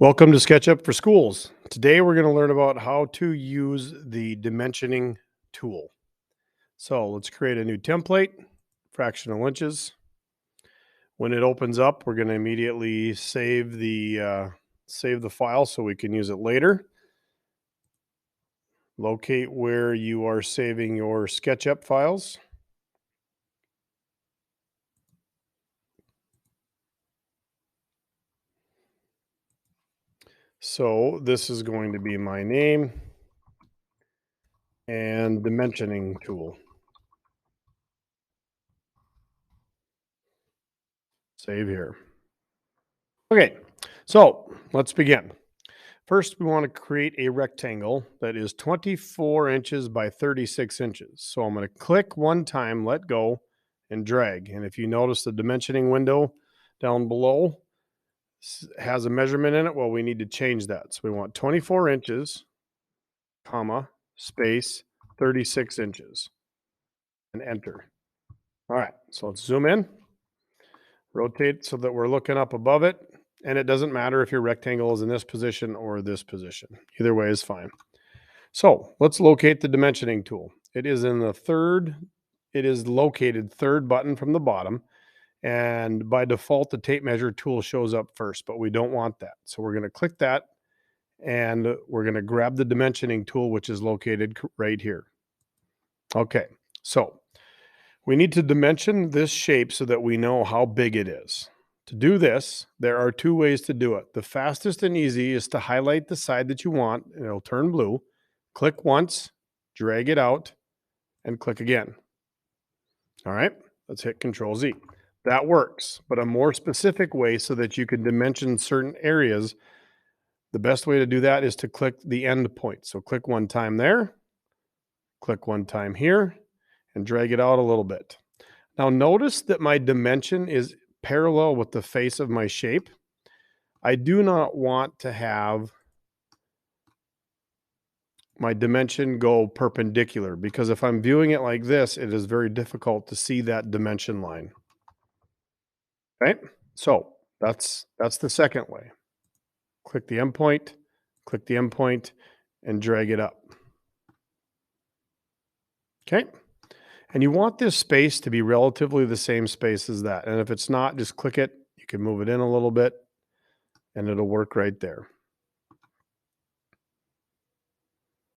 Welcome to SketchUp for Schools. Today we're going to learn about how to use the dimensioning tool. So let's create a new template, fractional inches. When it opens up, we're going to immediately save the file so we can use it later. Locate where you are saving your SketchUp files. So this is going to be my name and dimensioning tool. Save here. Okay, so let's begin. First, we want to create a rectangle that is 24 inches by 36 inches. So I'm going to click one time, let go, and drag. And if you notice the dimensioning window down below has a measurement in it, well, we need to change that. So we want 24 inches, comma, space, 36 inches, and enter. All right, so let's zoom in, rotate so that we're looking up above it. And it doesn't matter if your rectangle is in this position or this position. Either way is fine. So let's locate the dimensioning tool. It is located third button from the bottom. And by default, the tape measure tool shows up first, but we don't want that. So we're going to click that and we're going to grab the dimensioning tool, which is located right here. Okay, so we need to dimension this shape so that we know how big it is. To do this, there are two ways to do it. The fastest and easy is to highlight the side that you want, and it'll turn blue. Click once, drag it out, and click again. All right, let's hit Control Z. That works, but a more specific way so that you can dimension certain areas, the best way to do that is to click the end point. So click one time there, click one time here, and drag it out a little bit. Now notice that my dimension is parallel with the face of my shape. I do not want to have my dimension go perpendicular because if I'm viewing it like this, it is very difficult to see that dimension line. Okay, so that's the second way. Click the endpoint, and drag it up. Okay, and you want this space to be relatively the same space as that. And if it's not, just click it. You can move it in a little bit and it'll work right there.